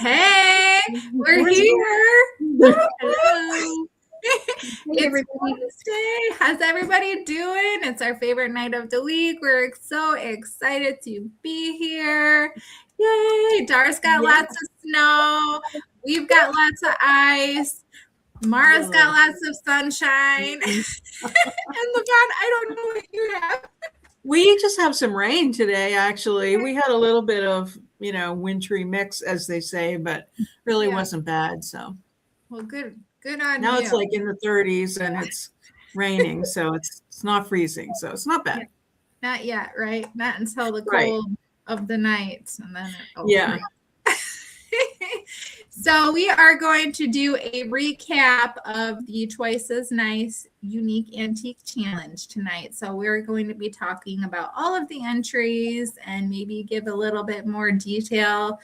Hey, we're here. Hello. It's Wednesday. How's everybody doing? It's our favorite night of the week. We're so excited to be here. Yay! Dar's got lots of snow. We've got lots of ice. Mara's got lots of sunshine. And LaVon, I don't know what you have. We just have some rain today, actually. We had a little bit of, wintry mix, as they say, but really wasn't bad. So, well, good on now you. it's like in the 30s and it's raining, so it's not freezing, so it's not bad. Not yet, right? Not until the cold of the night, and then So we are going to do a recap of the Twice as Nice Unique Antique Challenge tonight. So we're going to be talking about all of the entries and maybe give a little bit more detail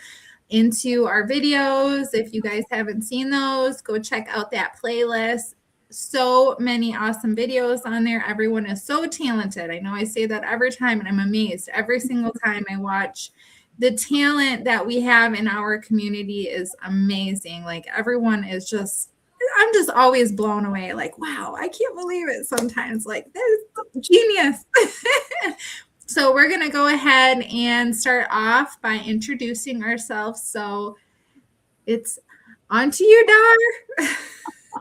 into our videos. If you guys haven't seen those, go check out that playlist. So many awesome videos on there. Everyone is so talented. I know I say that every time, and I'm amazed every single time I watch. The talent that we have in our community is amazing. Like, everyone is just, I'm just always blown away. Like, wow, I can't believe it sometimes. Like, that is genius. So we're going to go ahead and start off by introducing ourselves. So it's on to you, Dar.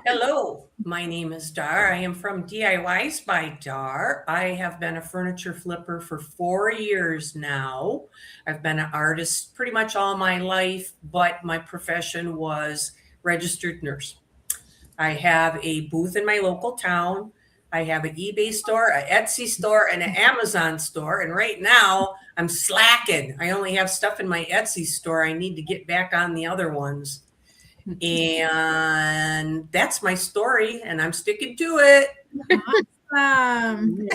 Hello, my name is Dar. I am from DIYs by Dar. I have been a furniture flipper for 4 years now. I've been an artist pretty much all my life, but my profession was registered nurse. I have a booth in my local town. I have an eBay store, an Etsy store, and an Amazon store. And right now I'm slacking. I only have stuff in my Etsy store. I need to get back on the other ones. And that's my story, and I'm sticking to it. Awesome.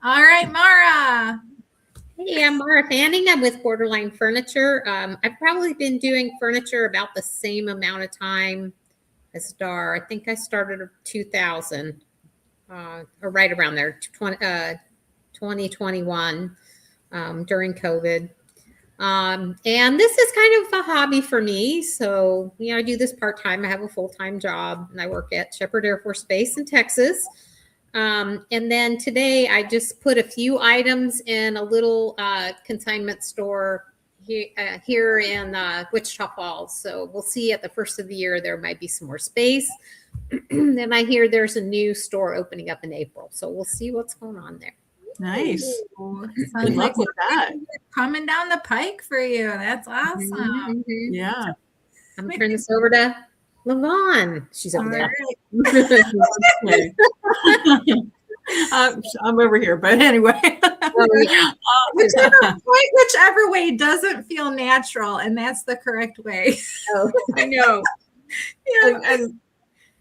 All right, Mara. Hey, I'm Mara Fanning. I'm with Borderline Furniture. I've probably been doing furniture about the same amount of time as Dar. I think I started in 2000, or right around there, 2021, during COVID. And this is kind of a hobby for me. So, I do this part-time. I have a full-time job, and I work at Shepherd Air Force Base in Texas. And then today I just put a few items in a little consignment store here in Wichita Falls. So we'll see at the first of the year, there might be some more space. Then I hear there's a new store opening up in April. So we'll see what's going on there. Nice. Sounds like that coming down the pike for you. That's awesome. Mm-hmm. Yeah. I'm turning this over to LaVon. She's over there. I'm over here, but anyway. Whichever way doesn't feel natural, and that's the correct way. Oh, I know. And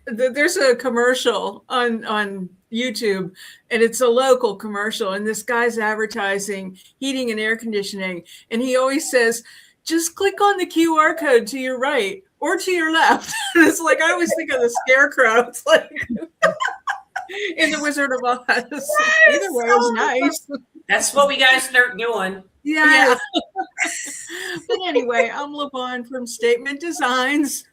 there's a commercial on YouTube, and it's a local commercial, and this guy's advertising heating and air conditioning, and he always says, just click on the QR code to your right or to your left. And it's like, I always think of the Scarecrow. It's like in the Wizard of Oz. Yes, either way is nice. That's what we gotta start doing. Yeah. But anyway, I'm LaVon from Statement Designs,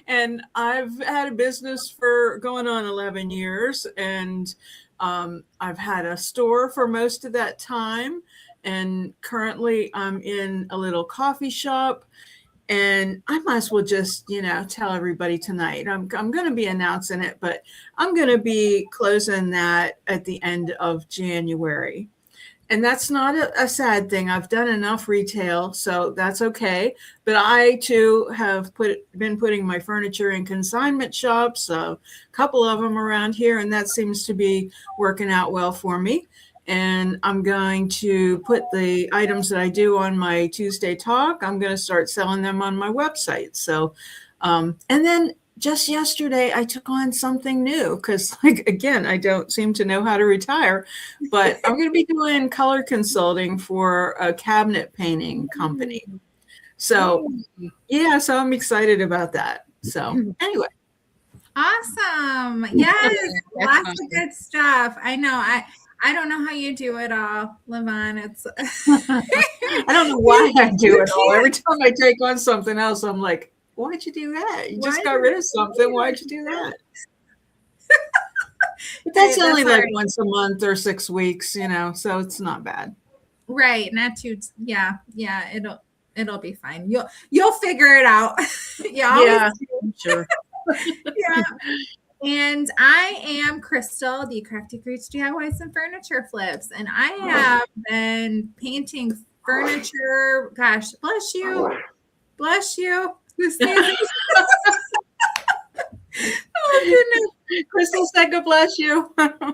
and I've had a business for going on 11 years, and I've had a store for most of that time, and currently I'm in a little coffee shop. And I might as well just, tell everybody tonight. I'm going to be announcing it, but I'm going to be closing that at the end of January. And that's not a sad thing. I've done enough retail, so that's okay. But I, too, have been putting my furniture in consignment shops, a couple of them around here, and that seems to be working out well for me. And I'm going to put the items that I do on my Tuesday talk, I'm going to start selling them on my website. So, and then just yesterday, I took on something new because, again, I don't seem to know how to retire, but I'm going to be doing color consulting for a cabinet painting company. So, yeah, so I'm excited about that. So, anyway. Awesome. Yes, lots of good stuff. I know. I don't know how you do it all, Levon. It's I don't know why I do it all. Every time I take on something else, I'm like, why'd you do that? You just Why got did rid you of do something. Why'd that? you do that? But that's Right, only that's like hard. once a month or 6 weeks, so it's not bad. Right, not too. Yeah, yeah. It'll be fine. You'll figure it out. You always Yeah, do. sure. Yeah. And I am Crystal, the Crafty Creates DIYs and Furniture Flips, and I have been painting furniture. Gosh, bless you. Who sneezes? Oh goodness. Crystal said, God bless you. Oh,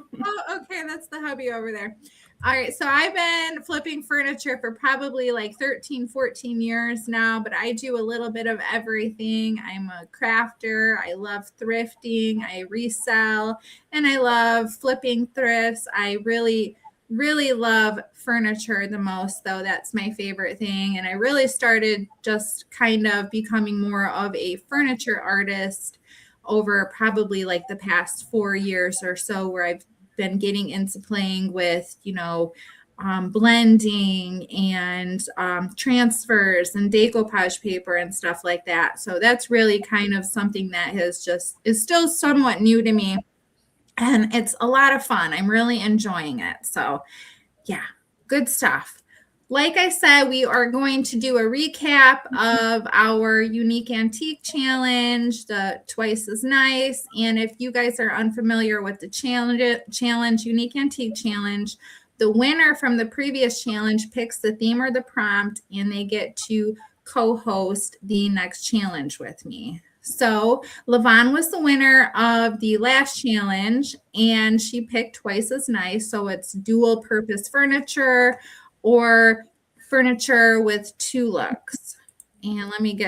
okay, that's the hubby over there. All right, so I've been flipping furniture for probably like 13, 14 years now, but I do a little bit of everything. I'm a crafter. I love thrifting. I resell, and I love flipping thrifts. I really, really love furniture the most, though. That's my favorite thing. And I really started just kind of becoming more of a furniture artist over probably like the past 4 years or so, where I've been getting into playing with, blending and transfers and decoupage paper and stuff like that. So that's really kind of something that is still somewhat new to me. And it's a lot of fun. I'm really enjoying it. So, yeah, good stuff. Like I said, we are going to do a recap of our Unique Antique Challenge, the Twice as Nice. And if you guys are unfamiliar with the challenge, Unique Antique Challenge, the winner from the previous challenge picks the theme or the prompt, and they get to co-host the next challenge with me. So Levon was the winner of the last challenge, and she picked Twice as Nice. So it's dual purpose furniture or furniture with two looks. And let me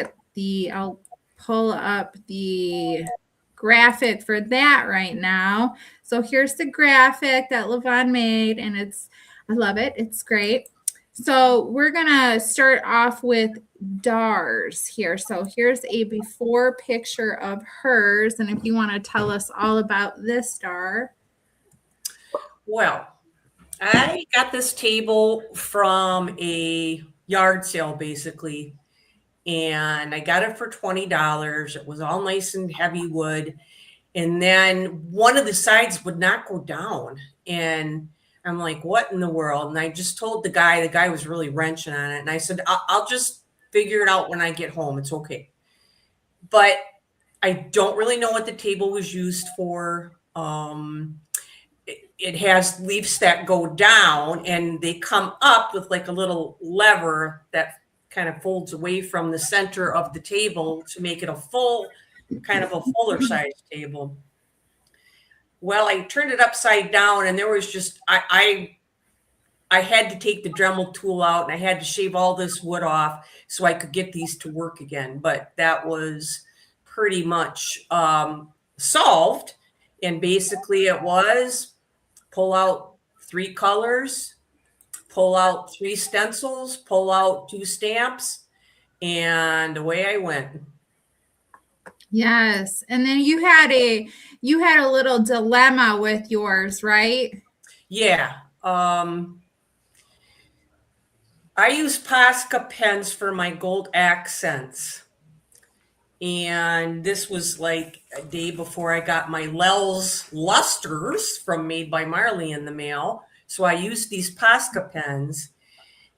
I'll pull up the graphic for that right now. So here's the graphic that Levon made, and I love it. It's great. So we're going to start off with Dar's here. So here's a before picture of hers. And if you want to tell us all about this, Dar. Well, I got this table from a yard sale, basically, and I got it for $20. It was all nice and heavy wood. And then one of the sides would not go down. And I'm like, what in the world? And I just told the guy was really wrenching on it. And I said, I'll just figure it out when I get home. It's okay. But I don't really know what the table was used for. It has leaves that go down and they come up with like a little lever that kind of folds away from the center of the table to make it a fuller size table. Well, I turned it upside down and there was just, I had to take the Dremel tool out and I had to shave all this wood off so I could get these to work again. But that was pretty much solved. And basically it was pull out 3 colors, pull out 3 stencils, pull out 2 stamps, and away I went. Yes. And then you had a little dilemma with yours, right? Yeah. I use Posca pens for my gold accents. And this was like a day before I got my Lels Lusters from Made by Marley in the mail. So I used these Posca pens.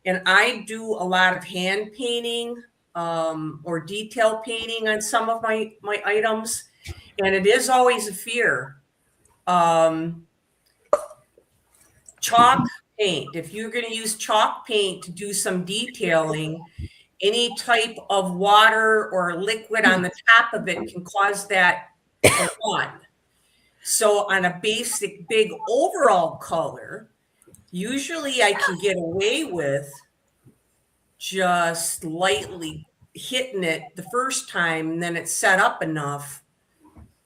And I do a lot of hand painting or detail painting on some of my items. And it is always a fear. Chalk paint. If you're going to use chalk paint to do some detailing, any type of water or liquid on the top of it can cause that to run. So on a basic big overall color, usually I can get away with just lightly hitting it the first time, and then it's set up enough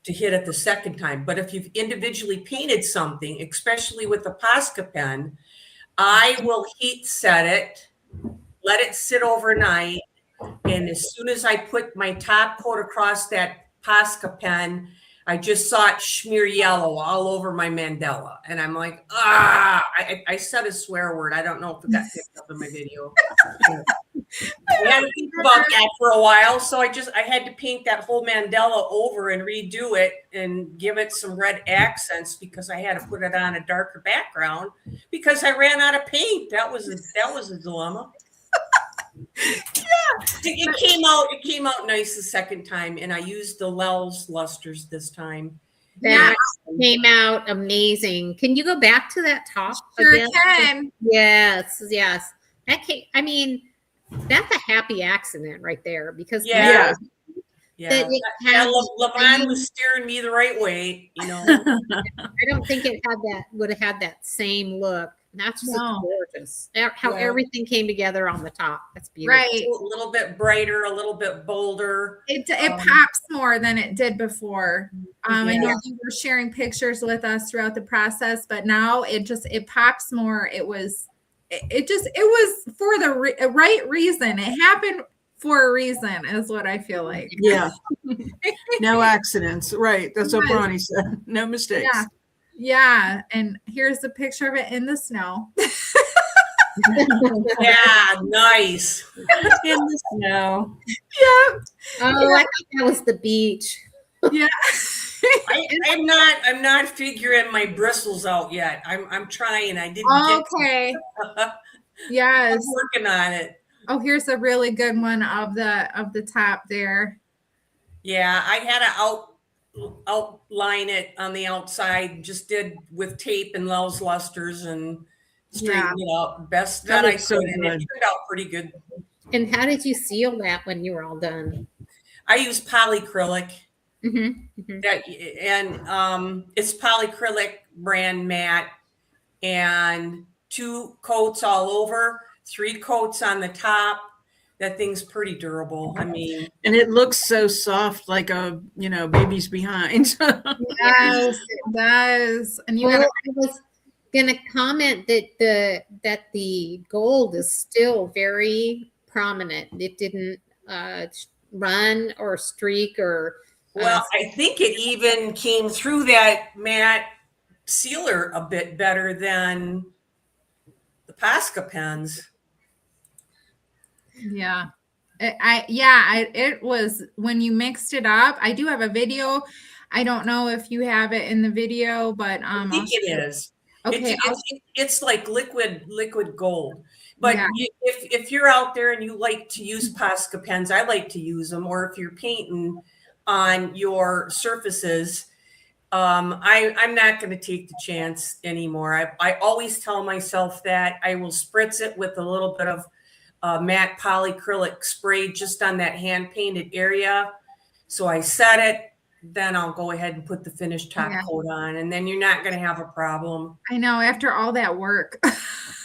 to hit it the second time. But if you've individually painted something, especially with a Posca pen, I will heat set it, let it sit overnight. And as soon as I put my top coat across that Posca pen, I just saw it smear yellow all over my mandala. And I'm like, I said a swear word. I don't know if it got picked up in my video. I had to think about that for a while. So I had to paint that whole mandala over and redo it and give it some red accents because I had to put it on a darker background because I ran out of paint. That was a dilemma. It came out nice the second time, and I used the Lels lusters this time. That came out amazing. Can you go back to that top Sure again? can. Yes. That came, I mean, that's a happy accident right there because Yeah. that it had Levon was steering me the right way, you know. I don't think it would have had that same look. That's just No. gorgeous. How Yeah. everything came together on the top. That's beautiful. Right. A little bit brighter, a little bit bolder. It pops more than it did before. I know Yeah. you were sharing pictures with us throughout the process, but now it pops more. It was for the right reason. It happened for a reason, is what I feel like. Yeah. No accidents. Right. That's what Yes. Bronny said. No mistakes. Yeah. Yeah. And here's a picture of it in the snow. Yeah, nice. In the snow. Yeah. Oh, I thought that was the beach. Yeah. I'm not figuring my bristles out yet. I'm trying. I didn't Okay. I'm Yes. working on it. Oh, here's a really good one of the top there. Yeah, I had to outline it on the outside, just did with tape and Lels lusters and straighten it out best that I looks so could, and it good. turned out pretty good. And how did you seal that when you were all done? I use polycrylic. Mm-hmm. It's polycrylic brand matte, and 2 coats all over, 3 coats on the top. That thing's pretty durable. I mean, And it looks so soft, like baby's behind. Yes, it does. And you Well, gotta I was gonna comment that the gold is still very prominent. It didn't run or streak or well, I think it even came through that matte sealer a bit better than the Posca pens. Yeah. It was when you mixed it up. I do have a video. I don't know if you have it in the video, but I think it is. Okay. It's like liquid gold. But Yeah. if you're out there and you like to use Posca pens, I like to use them. Or if you're painting on your surfaces, I'm not going to take the chance anymore. I always tell myself that I will spritz it with a little bit of matte polycrylic spray just on that hand painted area. So I set it, then I'll go ahead and put the finished top coat on, and then you're not going to have a problem. I know, after all that work.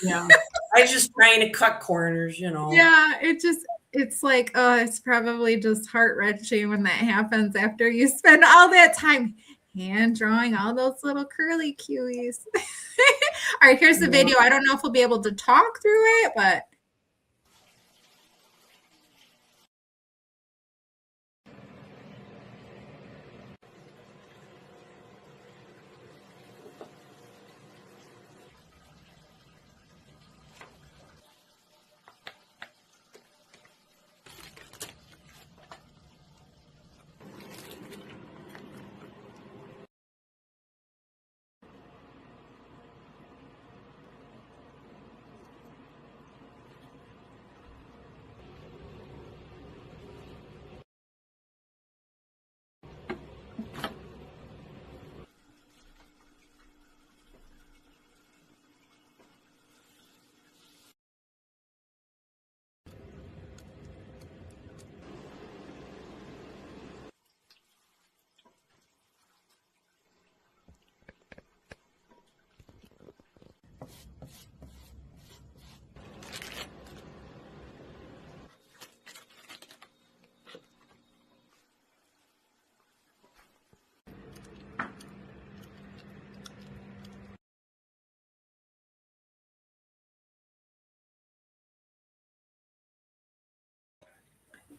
Yeah. I was just trying to cut corners, you know. Yeah, it's like, oh, it's probably just heart-wrenching when that happens after you spend all that time hand drawing all those little curly cuties. All right, here's the video. I don't know if we'll be able to talk through it, but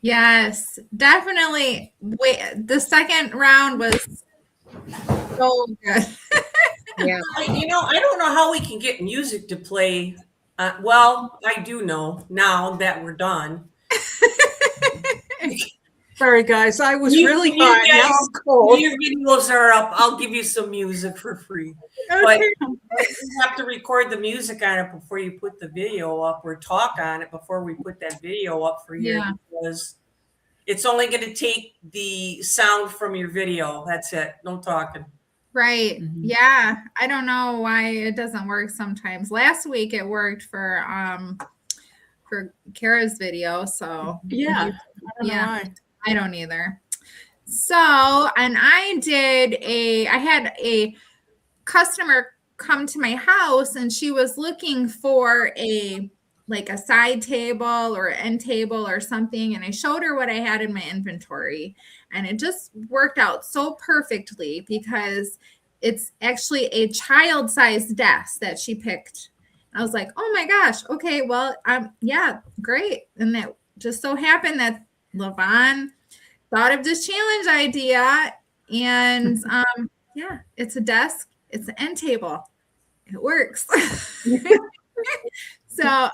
yes, definitely. The second round was So good. Yeah. I don't know how we can get music to play. Well, I do know now that we're done. Sorry, guys. I was You- really you hot. Now guys- I'm cold. Your videos are up. I'll give you some music for free. But Okay. you have to record the music on it before you put the video up, or talk on it before we put that video up for you, Yeah. because it's only going to take the sound from your video. That's it. No talking. Right. Mhm. Yeah. I don't know why it doesn't work sometimes. Last week it worked for Kara's video. So Yeah. I don't know Yeah. why. I don't either. So, and I had a customer come to my house and she was looking for a side table or end table or something, and I showed her what I had in my inventory, and it just worked out so perfectly because it's actually a child-sized desk that she picked. I was like, oh my gosh, okay, well, yeah, great. And that just so happened that Levon thought of this challenge idea, and yeah, it's a desk, it's an end table, it works. So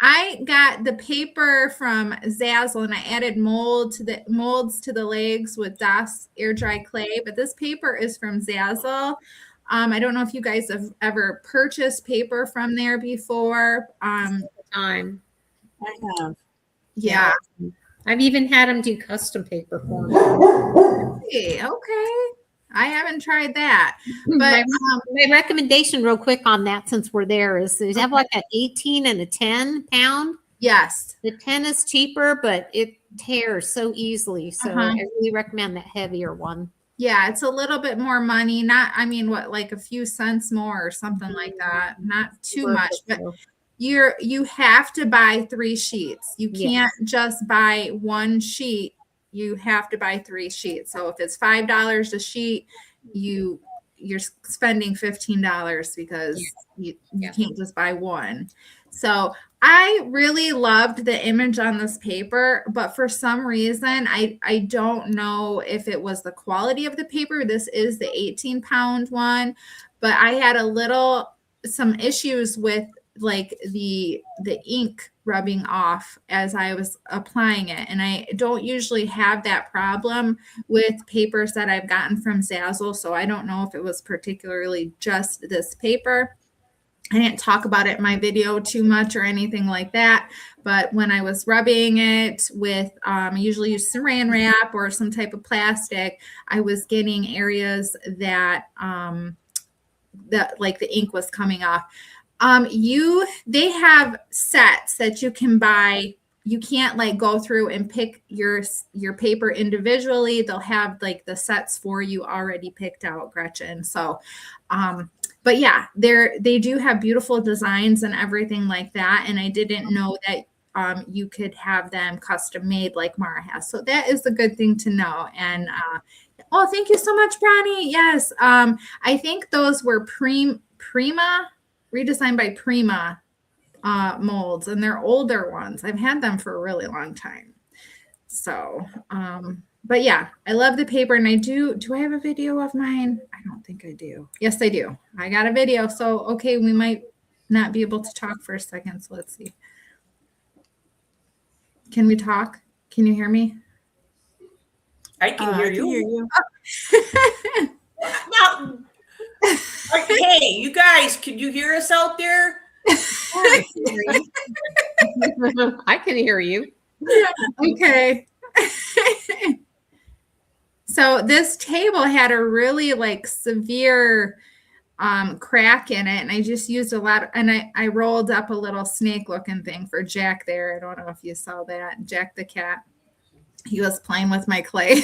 I got the paper from Zazzle and I added molds to the legs with Das air dry clay, but this paper is from Zazzle. I don't know if you guys have ever purchased paper from there before. Time. I have. Yeah. I've even had them do custom paper for me. Okay. I haven't tried that. But my recommendation, real quick on that, since we're there, is they have like an 18 and a 10 pound. yes. The 10 is cheaper, but it tears so easily. So I really recommend that heavier one. Yeah, it's a little bit more money. Not, I mean, what, like a few cents more or something like that. Not too much, but you have to buy 3 sheets. You can't just buy 1 sheet. You have to buy 3 sheets. So if it's $5 a sheet, you're spending $15 because you can't just buy 1. So I really loved the image on this paper, but for some reason, I don't know if it was the quality of the paper. This is the 18-pound one, but I had some issues with like the ink rubbing off as I was applying it. And I don't usually have that problem with papers that I've gotten from Zazzle. So I don't know if it was particularly just this paper. I didn't talk about it in my video too much or anything like that. But when I was rubbing it with, I usually use saran wrap or some type of plastic, I was getting areas that like the ink was coming off. They have sets that you can buy. You can't like go through and pick your paper individually. They'll have like the sets for you already picked out, Gretchen. So, but yeah, they do have beautiful designs and everything like that. And I didn't know that you could have them custom made like Mara has. So that is a good thing to know. And oh, thank you so much, Brownie. Yes, I think those were Prima. Redesigned by Prima molds, and they're older ones. I've had them for a really long time. So, but yeah, I love the paper, and I do I have a video of mine? I don't think I do. Yes, I do. I got a video. So, okay, we might not be able to talk for a second. So let's see. Can we talk? Can you hear me? I can hear I can you. hear you. Now, hey, you guys, can you hear us out there? I can hear you. Okay. So this table had a really like severe crack in it, and I just used a lot and I rolled up a little snake looking thing for Jack there. I don't know if you saw that. Jack the cat. He was playing with my clay.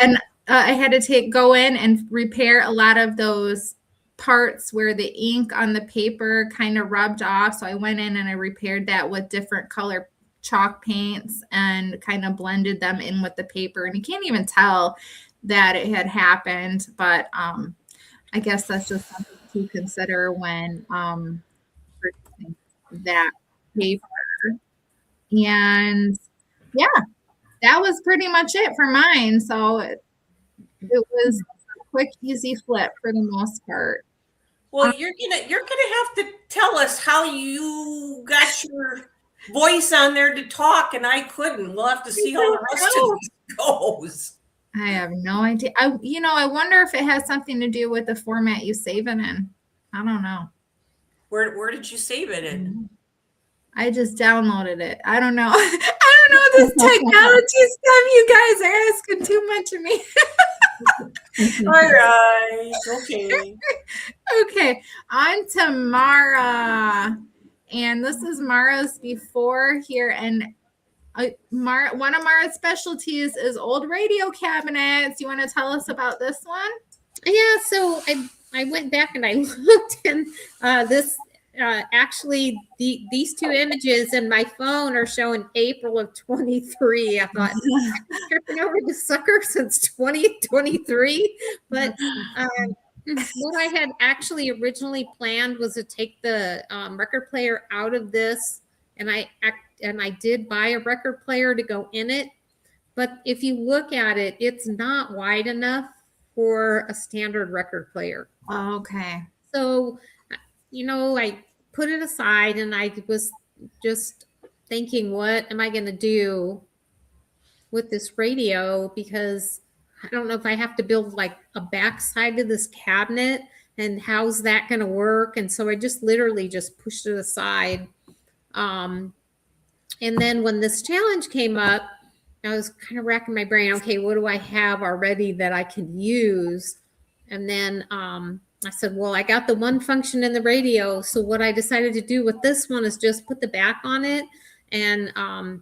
And I had to go in and repair a lot of those parts where the ink on the paper kind of rubbed off. So I went in and I repaired that with different color chalk paints and kind of blended them in with the paper. And you can't even tell that it had happened, but I guess that's just something to consider when purchasing that paper. And yeah, that was pretty much it for mine. So it was a quick, easy flip for the most part. Well, you're gonna have to tell us how you got your voice on there to talk, and I couldn't. We'll have to see how the rest of this goes. I have no idea. I wonder if it has something to do with the format you save it in. I don't know. Where did you save it in? I just downloaded it. I don't know. I don't know this technology stuff. You guys are asking too much of me. All right. Okay. Okay, on to Mara. And this is Mara's before here. And one of Mara's specialties is old radio cabinets. You want to tell us about this one? Yeah, so I went back and I looked, and this actually these two images in my phone are showing April of 23. I thought I've been tripping over the sucker since 2023, but what I had actually originally planned was to take the record player out of this, and I did buy a record player to go in it. But if you look at it, it's not wide enough for a standard record player. Okay. So, I put it aside, and I was just thinking, what am I going to do with this radio? Because I don't know if I have to build like a backside of this cabinet, and how's that going to work? And so I just literally just pushed it aside. And then when this challenge came up, I was kind of racking my brain. Okay, what do I have already that I can use? And then I said, well, I got the one function in the radio. So what I decided to do with this one is just put the back on it and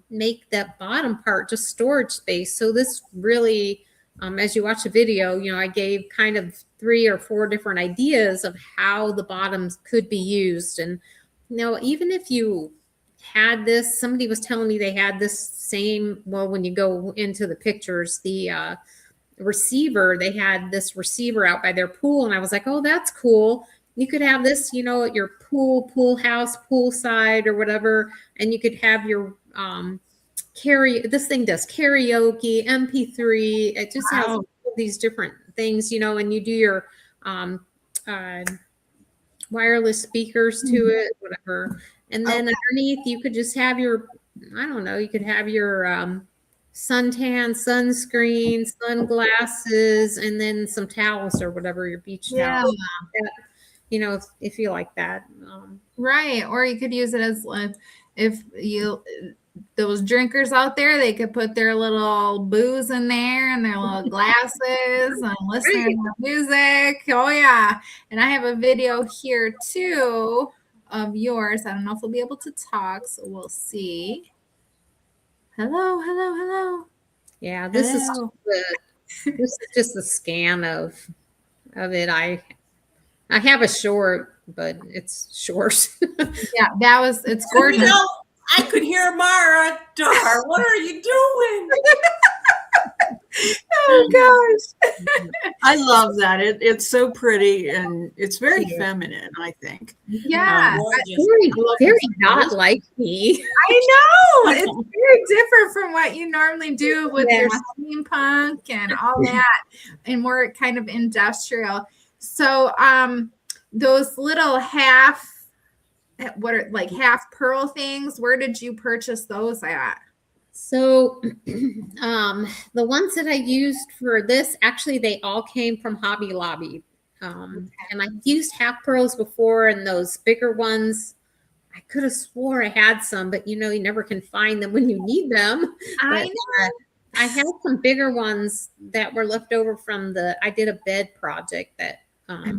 make that bottom part just storage space. So this really, as you watch the video, I gave kind of 3 or 4 different ideas of how the bottoms could be used. And, even if you had this, somebody was telling me they had this same, well, when you go into the pictures, the receiver, they had this receiver out by their pool, and I was like, oh, that's cool. You could have this, at your pool house, poolside or whatever, and you could have your this thing does karaoke, MP3. It just has all these different things, and you do your wireless speakers to it, whatever. And then underneath, you could just have your, I don't know, you could have your suntan, sunscreen, sunglasses, and then some towels or whatever, your beach towels. If you like that. Right. Or you could use it as if those drinkers out there, they could put their little booze in there and their little glasses and listen to music. Oh yeah. And I have a video here too of yours. I don't know if we'll be able to talk, so we'll see. Hello. Yeah, this is just a scan of it. I have a short, but it's short. Yeah, it's gorgeous. I could hear Mara. Dar, what are you doing? Oh gosh. I love that. It's so pretty, and it's very feminine, I think. Yeah. Very not like me. I know. It's very different from what you normally do with your steampunk and all that, and more kind of industrial. So those little half pearl things, where did you purchase those at? So the ones that I used for this, actually, they all came from Hobby Lobby. And I used half pearls before, and those bigger ones, I could have swore I had some, but you never can find them when you need them. I know. I had some bigger ones that were left over from I did a bed project that I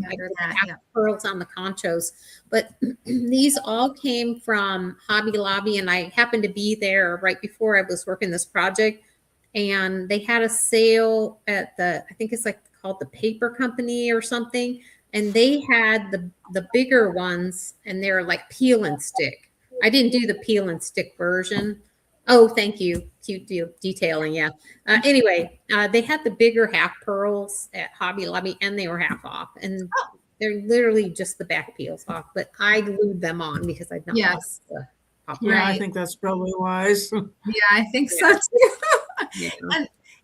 have pearls on the conchos, but these all came from Hobby Lobby, and I happened to be there right before I was working this project, and they had a sale at I think it's called the Paper Company or something, and they had the bigger ones, and they're like peel and stick. I didn't do the peel and stick version. Oh, thank you. Cute detailing. Yeah. Anyway, they had the bigger half pearls at Hobby Lobby, and they were half off. And they're literally just the back peels off. But I glued them on because I don't. Yes. Yeah, I think that's probably wise. Yeah, I think so too. Yeah.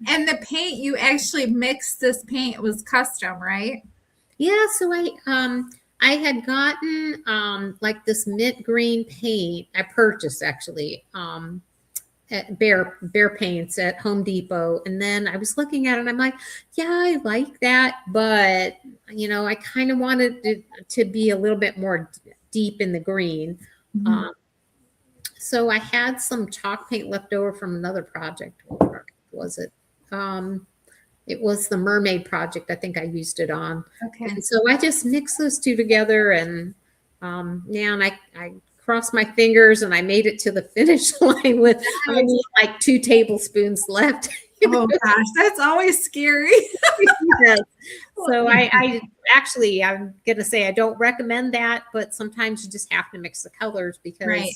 And the paint, you actually mixed this paint, it was custom, right? Yeah, so I had gotten like this mint green paint. I purchased actually at Bear Paints at Home Depot, and then I was looking at it and I'm like, yeah, I like that, but I kind of wanted it to be a little bit more deep in the green. Mhm. So I had some chalk paint left over from another project. What was it? It was the mermaid project. I think I used it on. Okay. And so I just mixed those two together, and and I crossed my fingers and I made it to the finish line with only like 2 tablespoons left. Oh gosh, that's always scary. Yes. So I actually, I'm gonna say I don't recommend that, but sometimes you just have to mix the colors because Right.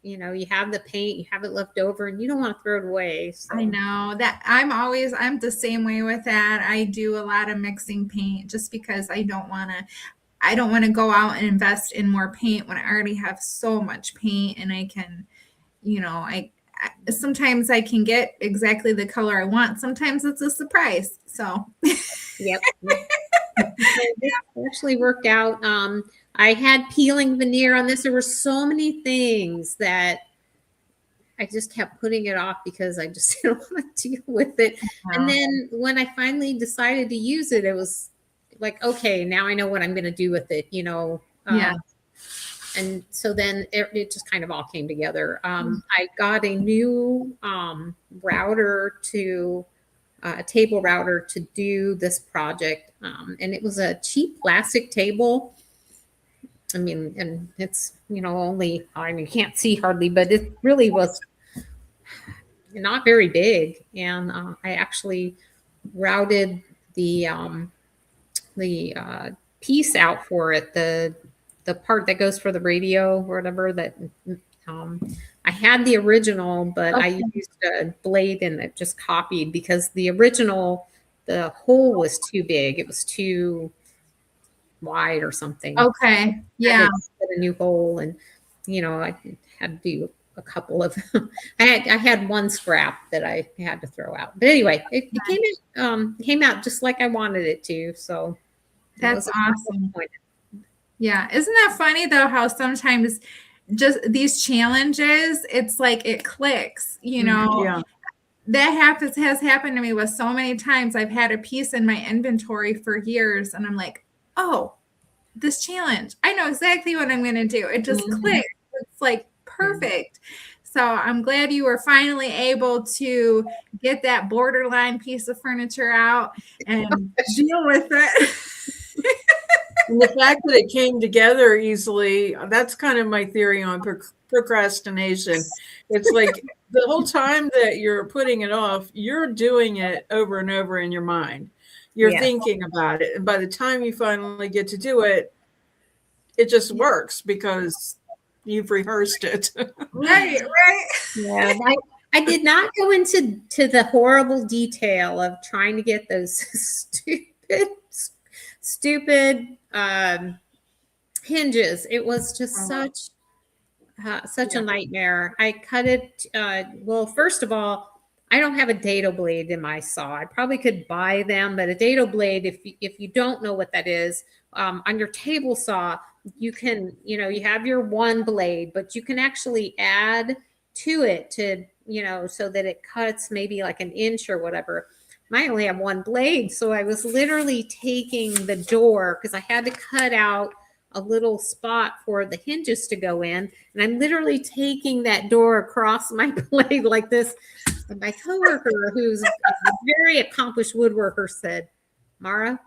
you have the paint, you have it left over, and you don't want to throw it away. So. I know that I'm the same way with that. I do a lot of mixing paint just because I don't want to go out and invest in more paint when I already have so much paint and I can, sometimes I can get exactly the color I want. Sometimes it's a surprise. So Yep. So this actually worked out. I had peeling veneer on this. There were so many things that I just kept putting it off because I just didn't want to deal with it. And then when I finally decided to use it, it was like, okay, now I know what I'm going to do with it, Yeah. And so then it just kind of all came together. I got a new router a table router to do this project. And it was a cheap plastic table. I mean, and it's, only, you can't see hardly, but it really was not very big. And I actually routed the piece out for it, the part that goes for the radio or whatever that I had the original, but I used a blade and it just copied because the original, the hole was too big. It was too wide or something. Okay. Yeah. Put a new hole, and I had to do a couple of. I had one scrap that I had to throw out, but anyway, it came out just like I wanted it to. So That's awesome. Yeah. Isn't that funny though, how sometimes just these challenges, it's like it clicks, Yeah. That has happened to me with so many times. I've had a piece in my inventory for years and I'm like, oh, this challenge, I know exactly what I'm going to do. It just clicks. It's like perfect. So I'm glad you were finally able to get that borderline piece of furniture out and deal with it. And the fact that it came together easily, that's kind of my theory on procrastination. It's like the whole time that you're putting it off, you're doing it over and over in your mind. You're thinking about it. And by the time you finally get to do it, it just works because you've rehearsed it. Right. Yeah. I did not go into the horrible detail of trying to get those stupid hinges. It was just such a nightmare. I cut it. Well, first of all, I don't have a dado blade in my saw. I probably could buy them, but a dado blade, if you don't know what that is, on your table saw, you can, you have your one blade, but you can actually add to it to, so that it cuts maybe like an inch or whatever. I only have one blade. So I was literally taking the door because I had to cut out a little spot for the hinges to go in. And I'm literally taking that door across my blade like this. And my coworker, who's a very accomplished woodworker, said, Mara,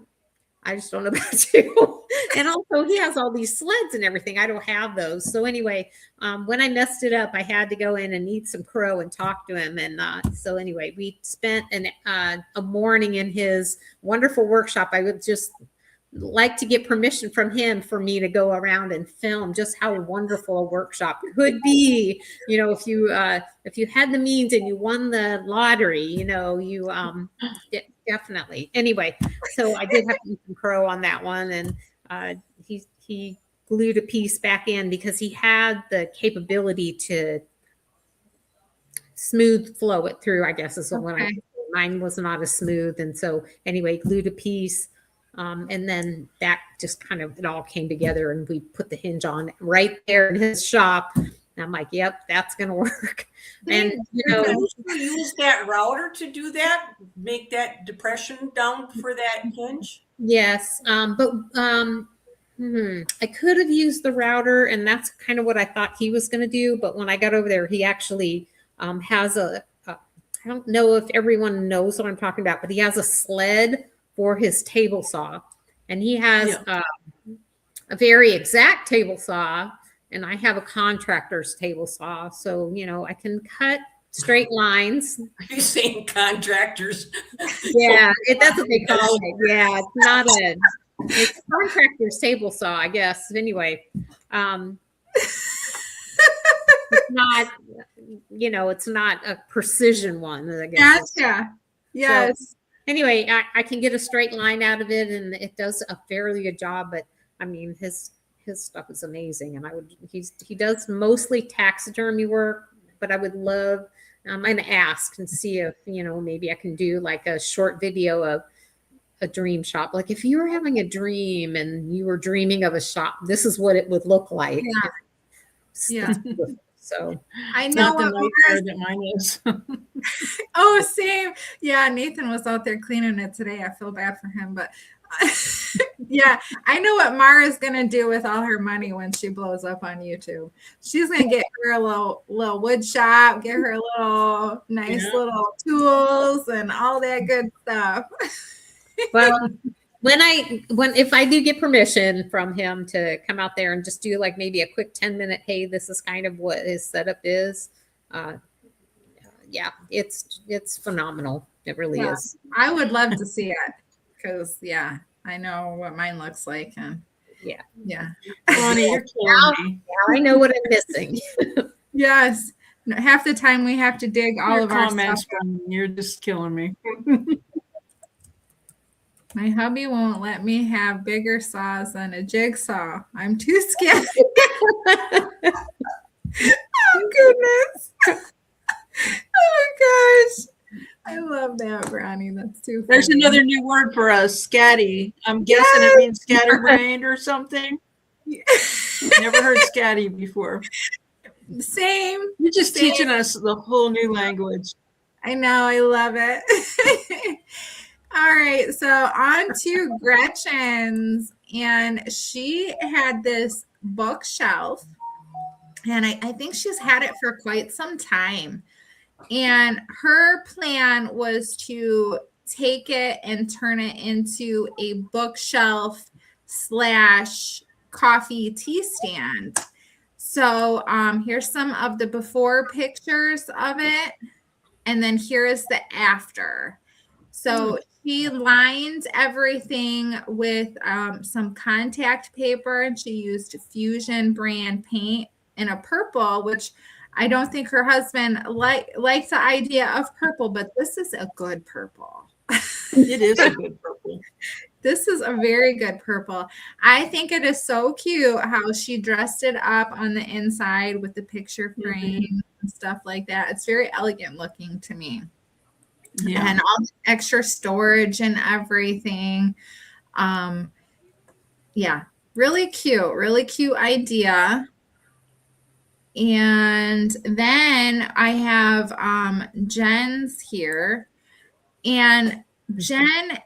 I just don't know about you. And also he has all these sleds and everything. I don't have those. So anyway, when I messed it up, I had to go in and eat some crow and talk to him. And so anyway, we spent a morning in his wonderful workshop. I would just like to get permission from him for me to go around and film just how wonderful a workshop could be. If you had the means and you won the lottery, definitely. Anyway, so I did have to eat some crow on that one, and he glued a piece back in because he had the capability to smooth flow it through, I guess is what Okay. mine was not as smooth. And so anyway, glued a piece. And then that just kind of, it all came together and we put the hinge on right there in his shop. And I'm like, yep, that's going to work. And, you know, You use that router to do that, make that depression down for that hinge? yes. I could have used the router, and that's kind of what I thought he was going to do. But when I got over there, he actually has I don't know if everyone knows what I'm talking about, but he has a sled for his table saw, and he has a very exact table saw, and I have a contractor's table saw. So, you know, I can cut straight lines. Are you saying contractors? Yeah, that's what they call it. Yeah, it's not it's contractor's table saw, I guess. Anyway, it's not, you know, it's not a precision one, I guess. Gotcha. Yes. Anyway, I can get a straight line out of it, and it does a fairly good job. But I mean, his stuff is amazing, and he does mostly taxidermy work. But I would love, I'm going to ask and see if, you know, maybe I can do like a short video of a dream shop. Like if you were having a dream and you were dreaming of a shop, this is what it would look like. Yeah. So I It's know not the what nightmare Mars, that mine is. oh, same. Yeah, Nathan was out there cleaning it today. I feel bad for him, but yeah, I know what Mara's gonna do with all her money when she blows up on YouTube. She's gonna get her a little wood shop, get her little nice little tools and all that good stuff. well, if I do get permission from him to come out there and just do like maybe a quick 10-minute, hey, this is kind of what his setup is. Yeah, it's phenomenal. It really is. I would love to see it because I know what mine looks like, and yeah. Bonnie, you're killing me. Now I know what I'm missing. Yes. Half the time we have to dig all Your of our comments, stuff. Bonnie, you're just killing me. My hubby won't let me have bigger saws than a jigsaw. I'm too scared. Oh, goodness. Oh, my gosh. I love that, Brownie. That's too funny. There's another new word for us, scatty. I'm guessing it means scatterbrained or something. Never heard scatty before. Same. You're just Same. teaching us the whole new language. I know. I love it. All right. So on to Gretchen's. And she had this bookshelf. And I think she's had it for quite some time. And her plan was to take it and turn it into a bookshelf / coffee tea stand. So here's some of the before pictures of it. And then here is the after. So she lined everything with some contact paper, and she used Fusion brand paint in a purple, which I don't think her husband likes the idea of purple, but this is a good purple. It is a good purple. This is a very good purple. I think it is so cute how she dressed it up on the inside with the picture frame and stuff like that. It's very elegant looking to me. Yeah. And all the extra storage and everything. Yeah, really cute idea. And then I have Jen's here. And Jen,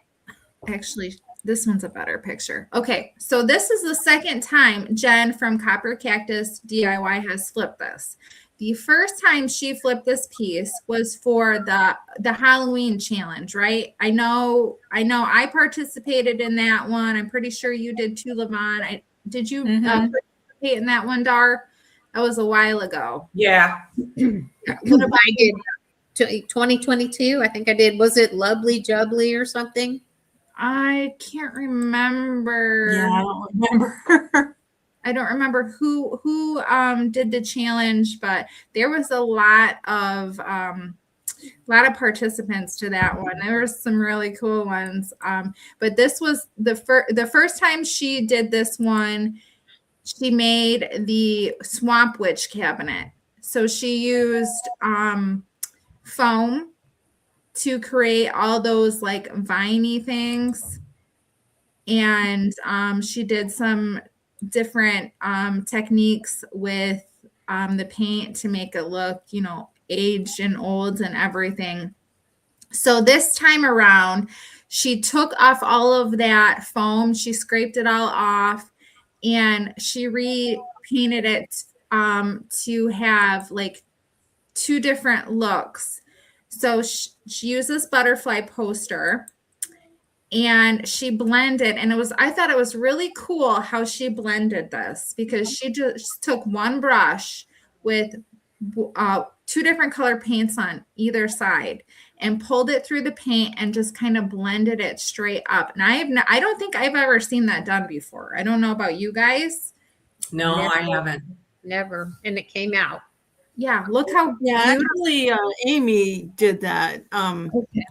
actually, this one's a better picture. Okay, so this is the second time Jen from Copper Cactus DIY has flipped this. The first time she flipped this piece was for the Halloween challenge, right? I know I participated in that one. I'm pretty sure you did too, Levon. Did you participate in that one, Dar? That was a while ago. Yeah. What about I did 2022? I think I did. Was it Lovely Jubbly or something? I can't remember. Yeah, I don't remember. I don't remember who did the challenge, but there was a lot of participants to that one. There were some really cool ones. But this was the first time she did this one. She made the Swamp Witch cabinet. So she used foam to create all those like viney things. And she did some different techniques with the paint to make it look, you know, aged and old and everything. So this time around, she took off all of that foam, she scraped it all off, and she repainted it to have like two different looks. So she used this butterfly poster and she blended, and I thought it was really cool how she blended this, because she just took one brush with two different color paints on either side and pulled it through the paint and just kind of blended it straight up. And I don't think I've ever seen that done before. I don't know about you guys. No, Never. I haven't. Never. And it came out. Yeah, look how Yeah, beautiful. actually, Amy did that. Okay.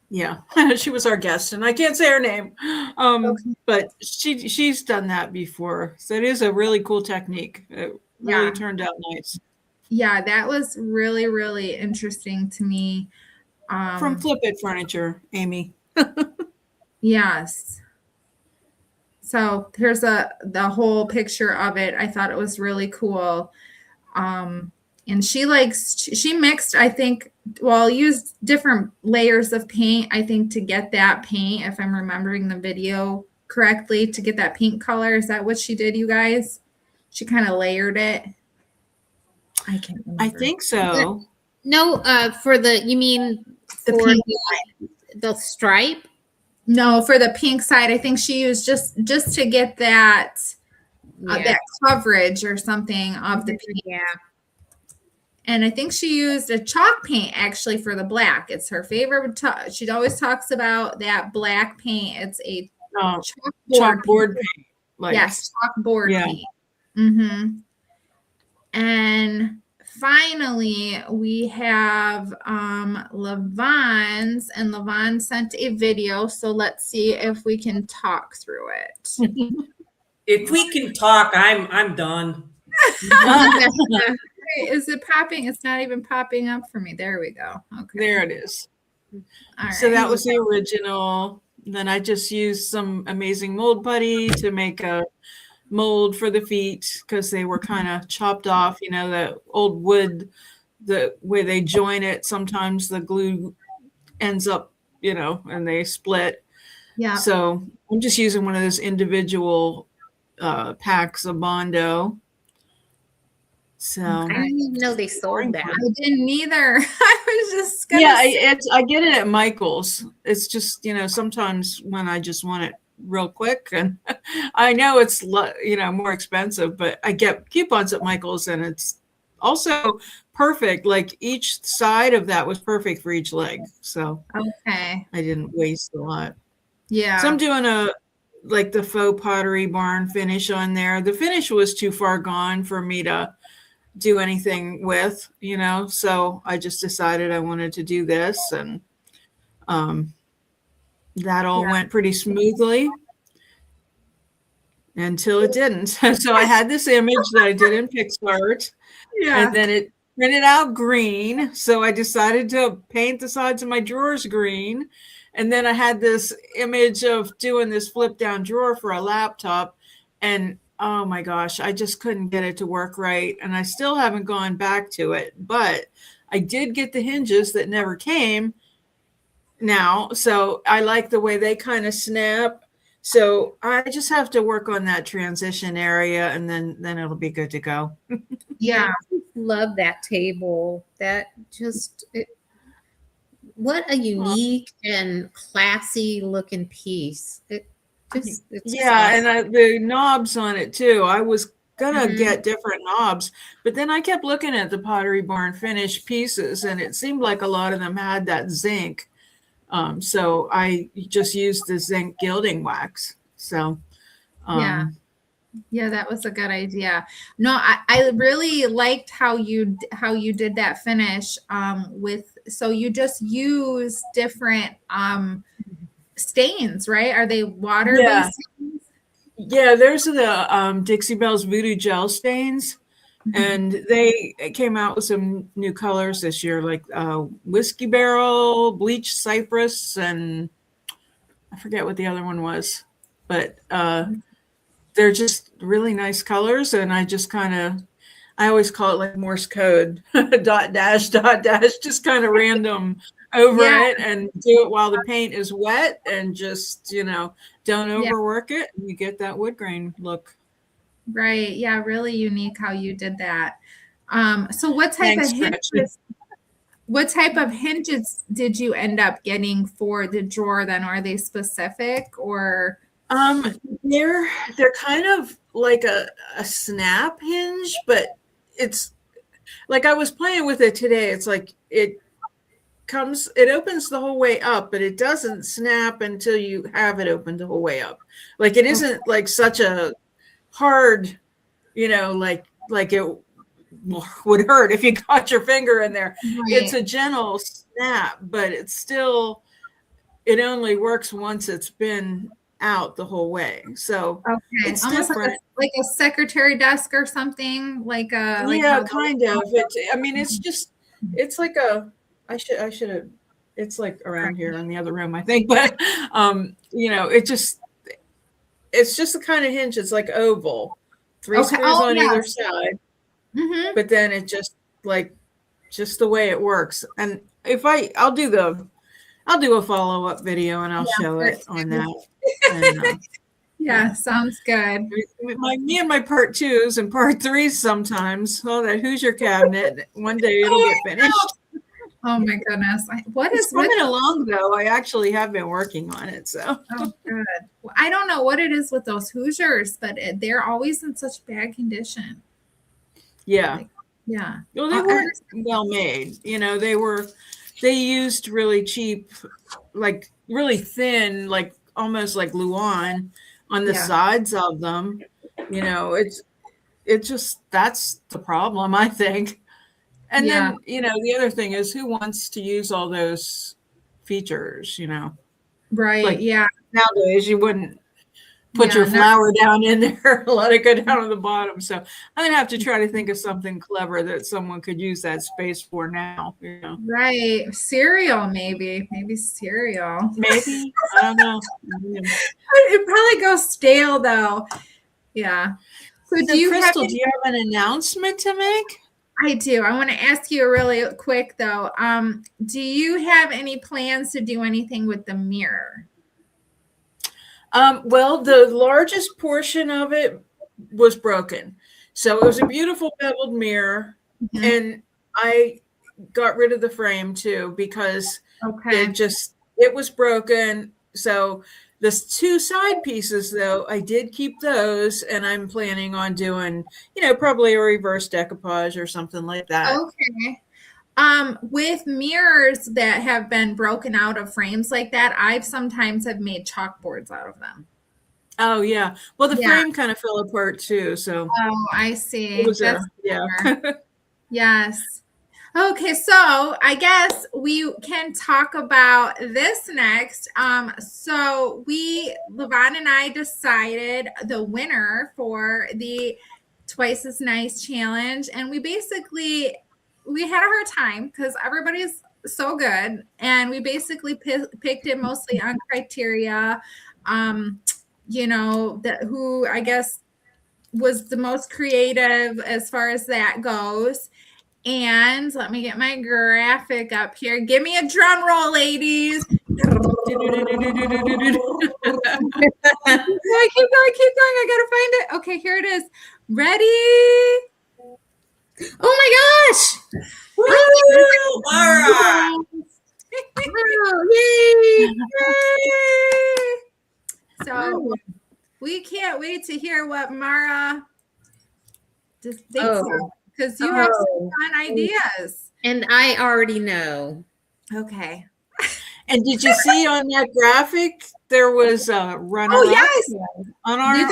Yeah, she was our guest, and I can't say her name, but she's done that before. So it is a really cool technique. It really turned out nice. Yeah, that was really, really interesting to me. From Flip It Furniture, Amy. Yes. So here's the whole picture of it. I thought it was really cool. And she mixed, I think, used different layers of paint, I think, to get that paint, if I'm remembering the video correctly, to get that pink color. Is that what she did, you guys? She kind of layered it. I can't remember. I think so. No, you mean The for pink the stripe? No, for the pink side, I think she used just to get that that coverage or something of the paint. Yeah. And I think she used a chalk paint actually for the black. It's her favorite. She always talks about that black paint. It's a chalkboard paint. Yes, chalkboard paint. And finally, we have Lavon's, and Lavon sent a video. So let's see if we can talk through it. If we can talk, I'm done. Is it popping? It's not even popping up for me. There we go. Okay. There it is. All So right. that was the original. Then I just used some amazing mold putty to make a mold for the feet, because they were kind of chopped off. You know, the old wood, the way they join it, sometimes the glue ends up, you know, and they split. Yeah. So I'm just using one of those individual packs of Bondo. So I didn't even know they sold that. I didn't either. I was just gonna I get it at Michael's. It's just, you know, sometimes when I just want it real quick, and I know it's, you know, more expensive, but I get coupons at Michael's, and it's also perfect. Like each side of that was perfect for each leg. So okay. I didn't waste a lot. Yeah. So I'm doing like the faux Pottery Barn finish on there. The finish was too far gone for me to do anything with, you know, so I just decided I wanted to do this, and that all went pretty smoothly until it didn't. So I had this image that I did in PixArt, and then it printed out green, so I decided to paint the sides of my drawers green. And then I had this image of doing this flip down drawer for a laptop, and oh my gosh, I just couldn't get it to work right. And I still haven't gone back to it, but I did get the hinges that never came now. So I like the way they kind of snap. So I just have to work on that transition area, and then it'll be good to go. Yeah. Love that table. That just, what a unique and classy looking piece. It's and the knobs on it too. I was gonna get different knobs, but then I kept looking at the Pottery Barn finish pieces, and it seemed like a lot of them had that zinc. So I just used the zinc gilding wax. So yeah, that was a good idea. No, I really liked how you did that finish so you just use different stains, right? Are they water-based stains? Yeah, there's the Dixie Belle's Voodoo Gel stains, and they came out with some new colors this year, like whiskey barrel, bleached cypress, and I forget what the other one was, but they're just really nice colors. And I just I always call it like Morse code, dot dash, just kind of random over it, and do it while the paint is wet, and just, don't overwork it. And you get that wood grain look. Right. Yeah. Really unique how you did that. So what type Thanks, of hinges? What type of hinges did you end up getting for the drawer? Then are they specific or? They're kind of like a snap hinge, but it's like, I was playing with it today. It's like it opens the whole way up, but it doesn't snap until you have it open the whole way up. Like it isn't like such a hard, like it would hurt if you got your finger in there. Right. It's a gentle snap, but it only works once it's been out the whole way. So it's almost different. like a secretary desk or something, kind of. It's like I should have. It's like around here in the other room, I think. But it's just the kind of hinge. It's like oval, 3 screws on either side. Mm-hmm. But then it just the way it works. And I'll do a follow-up video, and I'll show it on that. And, sounds good. Me and my part 2s and part 3s sometimes. That Hoosier cabinet. One day it'll get finished. Oh my goodness! It's coming along though. I actually have been working on it. So good. Well, I don't know what it is with those Hoosiers, but they're always in such bad condition. Yeah. Well, they weren't well made. They used really cheap, like really thin, like almost like Luan on the sides of them. It's just, that's the problem, I think. And then, the other thing is, who wants to use all those features, Right. Like, nowadays you wouldn't put your flour down in there, let it go down to the bottom. So I'm going to have to try to think of something clever that someone could use that space for now. Right. Cereal, maybe cereal. Maybe. I don't know. It probably goes stale though. Yeah. So do you have an announcement to make? I do. I want to ask you really quick though. Do you have any plans to do anything with the mirror? Well, the largest portion of it was broken. So it was a beautiful beveled mirror. Mm-hmm. And I got rid of the frame too, because it was broken. So the 2 side pieces though, I did keep those, and I'm planning on doing, probably a reverse decoupage or something like that. Okay. With mirrors that have been broken out of frames like that, I've sometimes have made chalkboards out of them. Oh yeah. Well, the frame kind of fell apart too. So. Oh, I see. It was Yes. Okay, so I guess we can talk about this next. So Levon and I decided the winner for the Twice as Nice challenge, and we had a hard time because everybody's so good, and we basically picked it mostly on criteria. Who I guess was the most creative as far as that goes. And let me get my graphic up here. Give me a drum roll, ladies. Keep going. I gotta find it. Okay, here it is. Ready? Oh my gosh! Woo! Mara! Yay! So we can't wait to hear what Mara just thinks. Because you have some fun ideas. And I already know. Okay. And did you see on that graphic, there was a runner-up? Oh, yes. On my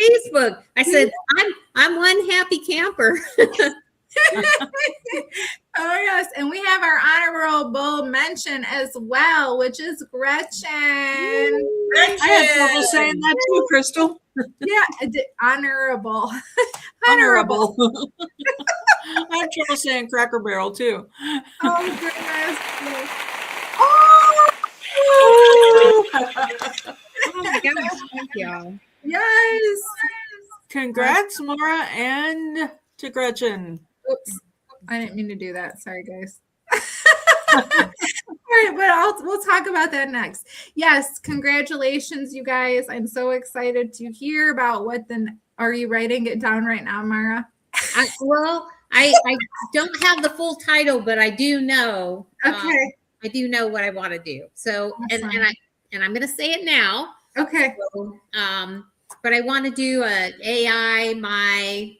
Facebook. I said, I'm one happy camper. Oh, yes. And we have our honorable mention as well, which is Gretchen. I had trouble saying that too, Crystal. Yeah, honorable. Honorable. I have trouble saying Cracker Barrel too. Oh, goodness. Oh! Oh my gosh, thank y'all. Yes. Congrats, Mara, and to Gretchen. Oops. I didn't mean to do that. Sorry, guys. All right, but we'll talk about that next. Yes, congratulations, you guys. I'm so excited to hear about are you writing it down right now, Mara? I don't have the full title, but I do know. Okay. I do know what I want to do. So, Awesome. and I'm going to say it now. Okay. So, but I want to do a AI my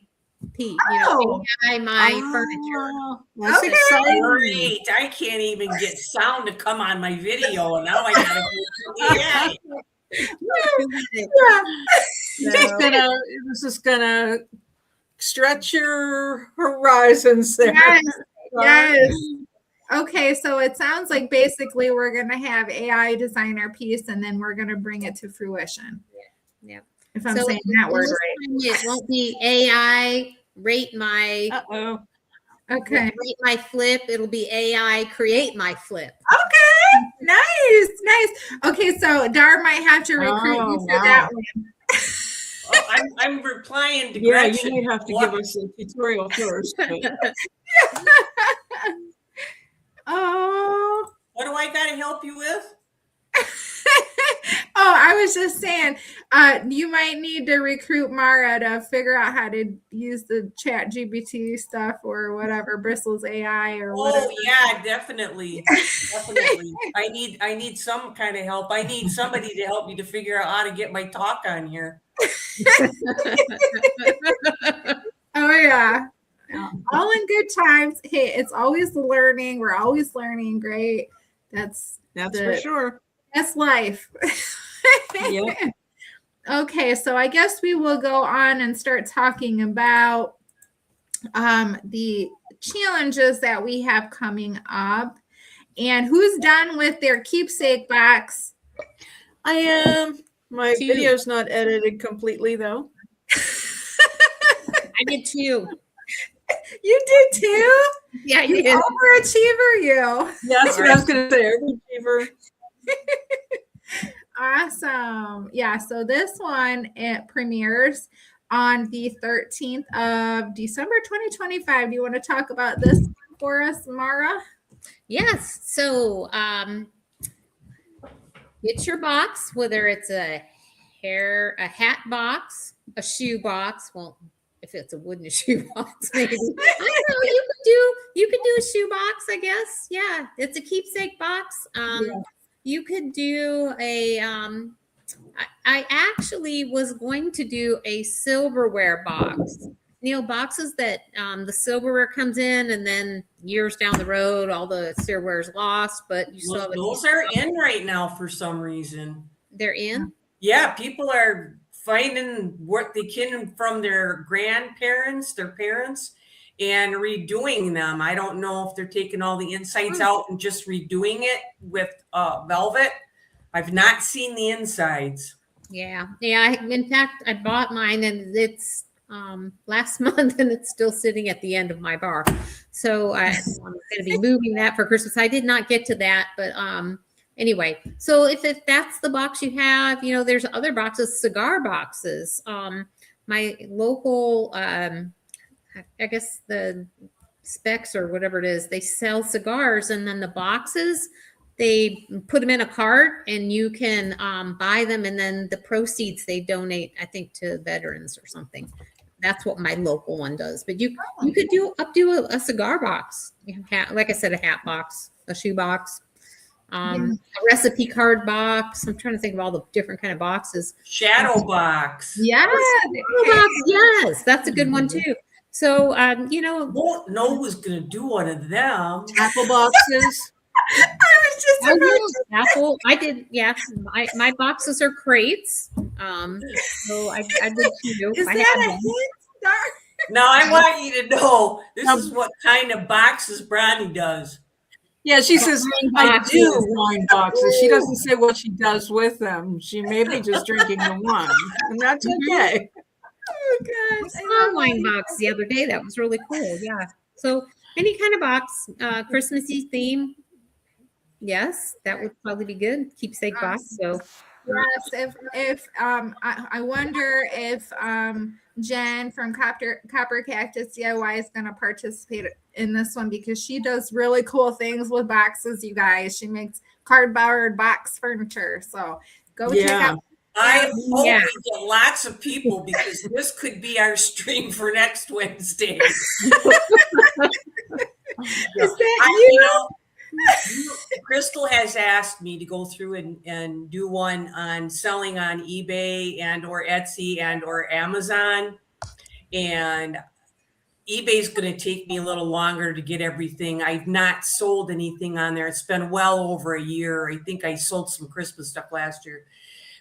P, Oh. AI my furniture. That's Okay. exciting. Great. I can't even get sound to come on my video. And now I gotta go to AI. Yeah. This is gonna stretch your horizons there. Yes. Yes. Okay, so it sounds like basically we're going to have AI design our piece and then we're going to bring it to fruition. Yeah. If I'm So saying that word this right. time it won't be AI rate my Uh-oh. Okay. rate my flip. It'll be AI create my flip. Okay. Nice. Nice. Okay, so Dar might have to recruit you Oh, for that wow. one. Oh, I'm replying to Yeah, Gretchen. you may have to give us a tutorial first. But Oh. What do I gotta help you with? Oh, I was just saying, you might need to recruit Mara to figure out how to use the Chat GPT stuff or whatever, Bristles AI or whatever. Oh yeah, definitely. Definitely. I need some kind of help. I need somebody to help me to figure out how to get my talk on here. Oh yeah. All in good times. Hey, it's always learning. We're always learning. Great. That's for sure. That's life. Yep. Okay, so I guess we will go on and start talking about the challenges that we have coming up. And who's done with their keepsake box? I am. My Two. video's not edited completely though. I did too. You did too? Yeah, I You did. overachiever, you. Yeah, that's what I was gonna say. Overachiever. Awesome. Yeah, so this one, it premieres on the 13th of December 2025. Do you want to talk about this one for us, Mara? Yes. So get your box, whether it's a hat box, a shoe box. Well, if it's a wooden shoe box, maybe. I don't know. You could do a shoe box, I guess. Yeah, it's a keepsake box. You could do a I actually was going to do a silverware box. Boxes that the silverware comes in, and then years down the road, all the silverware is lost, but you still have Those are in right now for some reason. They're in. Yeah, people are finding what they can from their grandparents, their parents, and redoing them. I don't know if they're taking all the insides out and just redoing it with velvet. I've not seen the insides. Yeah. In fact, I bought mine, and it's last month, and it's still sitting at the end of my bar. So I'm going to be moving that for Christmas. I did not get to that, but anyway. So if that's the box you have, there's other boxes, cigar boxes. My local, I guess the Specs or whatever it is, they sell cigars, and then the boxes, they put them in a cart, and you can buy them, and then the proceeds they donate, I think, to veterans or something. That's what my local one does. But you could do a cigar box, like I said, a hat box, a shoe box, a recipe card box. I'm trying to think of all the different kind of boxes. Shadow box. Yeah. Yes, that's a good one too. So Won't know who's gonna do one of them. Apple boxes. I was just about Apple. I did. Yeah, my boxes are crates. So I did too. Is I that had a them. hint? Now I want you to know this is what kind of boxes Bronny does. Yeah, she says, I boxes. do wine boxes. She doesn't say what she does with them. She may be just drinking the wine, and that's okay. Oh gosh, I saw a wine box the other day. That was really cool. Yeah. So any kind of box, Christmassy theme. Yes, that would probably be good. Keepsake box. So Yes, if I wonder if Jen from Copper Cactus DIY is going to participate in this one because she does really cool things with boxes, you guys. She makes cardboard box furniture. So go check Yeah. out. I hope Yeah. we get lots of people because this could be our stream for next Wednesday. Is that You know, Crystal has asked me to go through and do one on selling on eBay and or Etsy and or Amazon. And eBay's going to take me a little longer to get everything. I've not sold anything on there. It's been well over a year. I think I sold some Christmas stuff last year.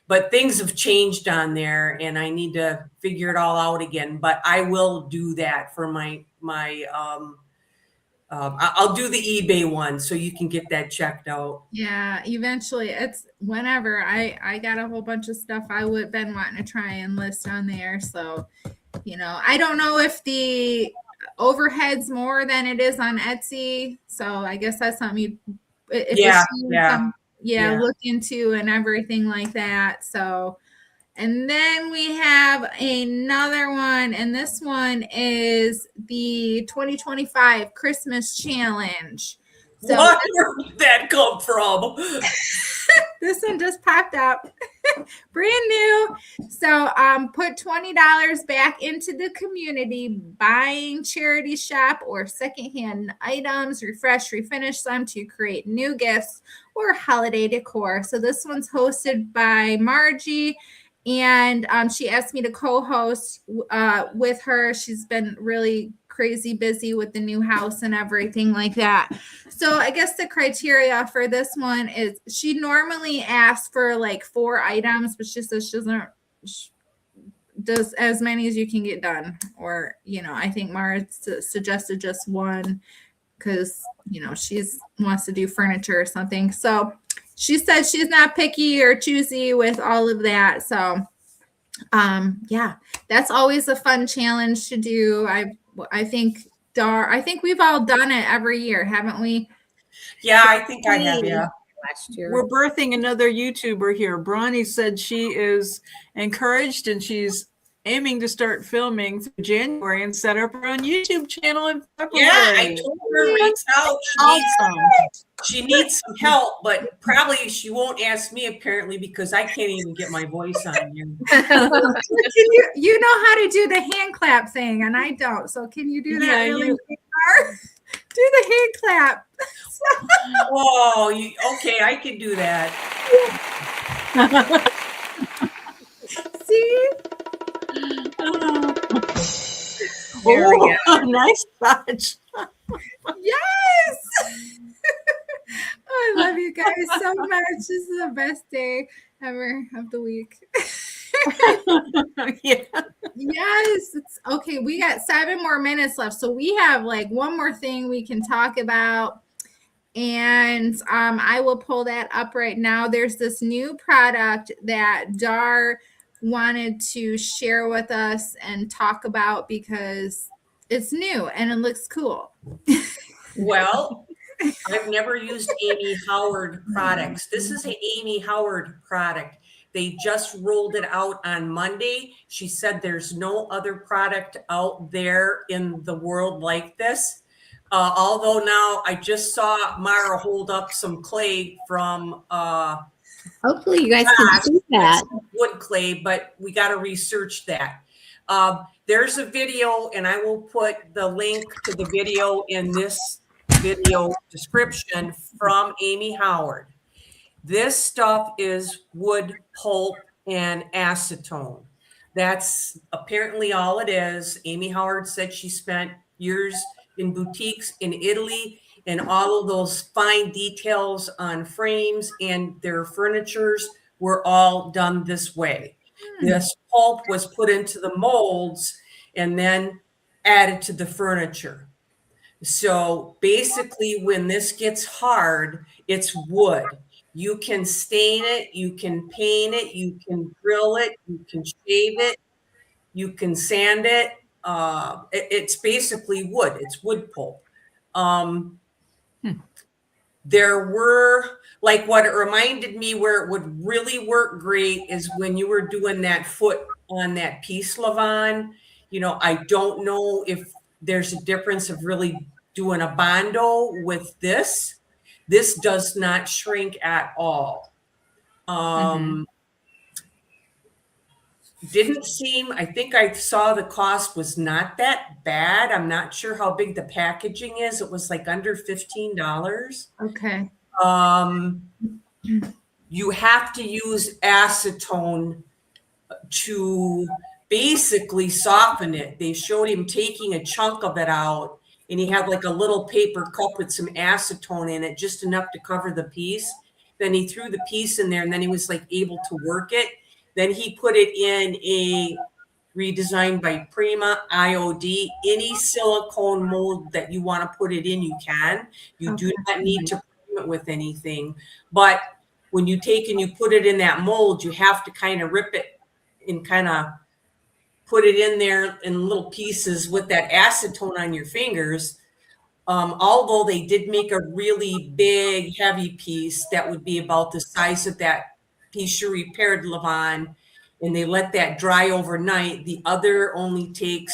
But things have changed on there and I need to figure it all out again. But I will do that for my I'll do the eBay one so you can get that checked out. Yeah, eventually it's whenever I got a whole bunch of stuff I would been wanting to try and list on there. So, I don't know if the overhead's more than it is on Etsy. So I guess that's something Yeah. look into and everything like that. So, and then we have another one, and this one is the 2025 Christmas Challenge. So Where did that come from? this one just popped up, brand new. So put $20 back into the community, buying charity shop or secondhand items, refinish them to create new gifts or holiday decor. So this one's hosted by Margie. And she asked me to co-host with her. She's been really crazy busy with the new house and everything like that. So I guess the criteria for this one is she normally asks for like 4 items, but she says she does as many as you can get done. Or, I think Mara suggested just 1 because, she wants to do furniture or something. So she said she's not picky or choosy with all of that. So, yeah, that's always a fun challenge to do. I think we've all done it every year, haven't we? Yeah, I think I have. Yeah. last year. We're birthing another YouTuber here. Bronny said she is encouraged and she's aiming to start filming through January and set up her own YouTube channel in February. Yeah, I told her reach out. She needs some help, but probably she won't ask me apparently because I can't even get my voice on here. You know how to do the hand clap thing, and I don't. So can you do that? Yeah, really do the hand clap. Whoa, okay, I can do that. See? There we go. Nice touch. Yes. I love you guys so much. This is the best day ever of the week. Yeah. Yes. It's okay. We got 7 more minutes left. So we have like one more thing we can talk about. And I will pull that up right now. There's this new product that Dar wanted to share with us and talk about because it's new and it looks cool. Well, I've never used Amy Howard products. This is an Amy Howard product. They just rolled it out on Monday. She said there's no other product out there in the world like this. Although now I just saw Mara hold up some clay from Hopefully you guys can see that. wood clay, but we got to research that. There's a video, and I will put the link to the video in this video description from Amy Howard. This stuff is wood pulp and acetone. That's apparently all it is. Amy Howard said she spent years in boutiques in Italy and all of those fine details on frames and their furnitures were all done this way. This pulp was put into the molds and then added to the furniture. So basically, when this gets hard, it's wood. You can stain it, you can paint it, you can grill it, you can shave it, you can sand it. It's basically wood. It's wood pulp. There were, like, what it reminded me where it would really work great is when you were doing that foot on that piece, Levon. I don't know if there's a difference of really doing a Bondo with this. This does not shrink at all. Didn't seem, I think I saw the cost was not that bad. I'm not sure how big the packaging is. It was like under $15. Okay. You have to use acetone to basically soften it. They showed him taking a chunk of it out, and he had like a little paper cup with some acetone in it, just enough to cover the piece. Then he threw the piece in there, and then he was like able to work it. Then he put it in a redesigned by Prima IOD. Any silicone mold that you want to put it in, you can. You do not need to prime it with anything. But when you take and you put it in that mold, you have to kind of rip it and kind of put it in there in little pieces with that acetone on your fingers. Although they did make a really big, heavy piece that would be about the size of that piece you repaired, Levon, and they let that dry overnight. The other only takes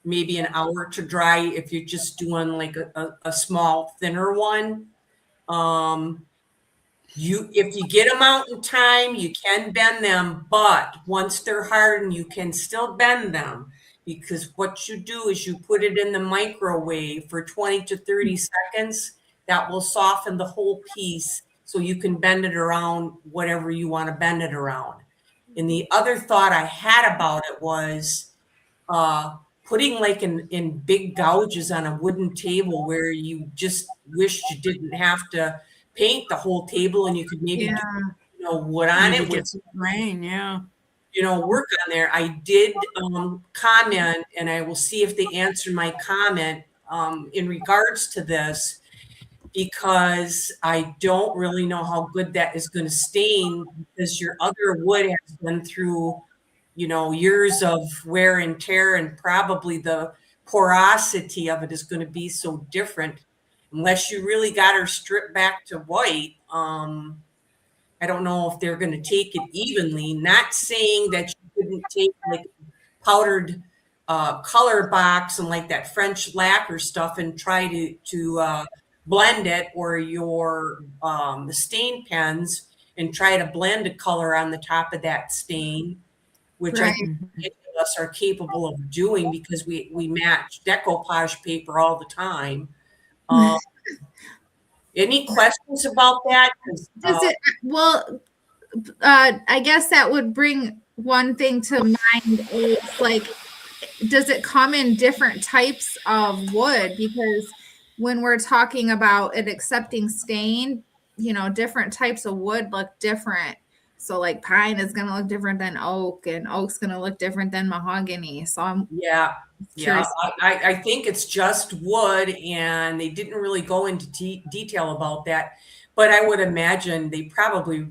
maybe an hour to dry if you're just doing like a small, thinner one. If you get them out in time, you can bend them, but once they're hardened, you can still bend them, because what you do is you put it in the microwave for 20 to 30 seconds. That will soften the whole piece, so you can bend it around whatever you want to bend it around. And the other thought I had about it was putting like in big gouges on a wooden table where you just wished you didn't have to paint the whole table, and you could maybe do, wood on it with rain. Yeah. Work on there. I did comment, and I will see if they answer my comment in regards to this, because I don't really know how good that is going to stain, because your other wood has been through, years of wear and tear, and probably the porosity of it is going to be so different unless you really got her stripped back to white. I don't know if they're going to take it evenly. Not saying that you couldn't take like powdered color box and like that French lacquer stuff and try to blend it, or your the stain pens and try to blend a color on the top of that stain, which I think many of us are capable of doing because we match decoupage paper all the time. Any questions about that? I guess that would bring one thing to mind is, like, does it come in different types of wood? Because when we're talking about it accepting stain, different types of wood look different. So like pine is going to look different than oak, and oak's going to look different than mahogany. So I'm curious. I think it's just wood, and they didn't really go into detail about that. But I would imagine they probably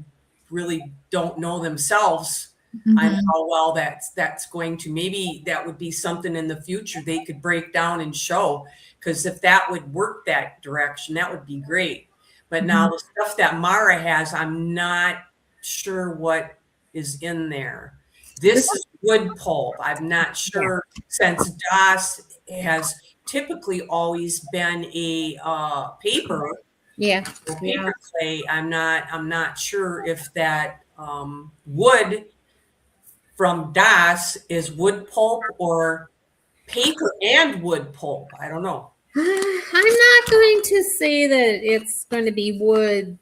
really don't know themselves on how well that's going to. Maybe that would be something in the future they could break down and show, because if that would work that direction, that would be great. But now the stuff that Mara has, I'm not sure what is in there. This is wood pulp. I'm not sure, since DOS has typically always been a paper clay. I'm not sure if that wood from DOS is wood pulp or paper and wood pulp. I don't know. I'm not going to say that it's going to be wood.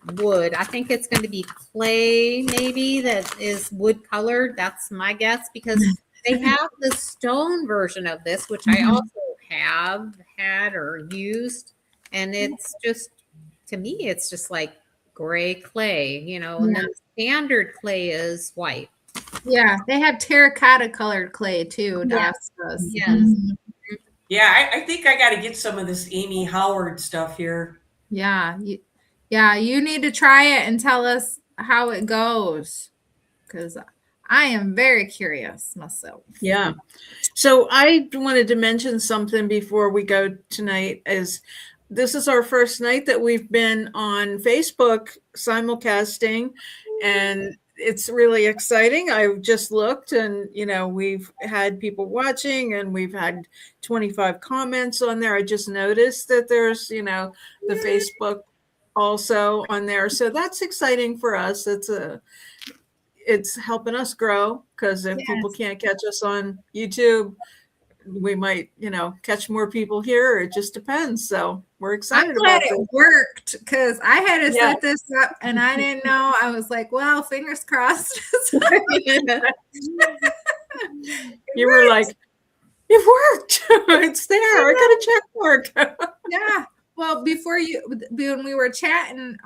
I think it's going to be clay, maybe, that is wood colored. That's my guess, because they have the stone version of this, which I also have had or used. And it's just, to me, it's just like gray clay, and then standard clay is white. Yeah, they have terracotta colored clay too. Yeah. DOS does. Yes. Yeah, I think I got to get some of this Amy Howard stuff here. Yeah, you need to try it and tell us how it goes, because I am very curious myself. Yeah. So I wanted to mention something before we go tonight. Is this is our first night that we've been on Facebook simulcasting, and it's really exciting. I just looked, and we've had people watching, and we've had 25 comments on there. I just noticed that there's the Facebook also on there, so that's exciting for us. It's helping us grow, because if people can't catch us on YouTube, we might, catch more people here. It just depends. So we're excited I'm glad about it worked, because I had to Yeah. set this up and I didn't know. I was like, well, fingers crossed. You were like, it worked. It's there. I got a check mark. Yeah. Well, when we were chatting,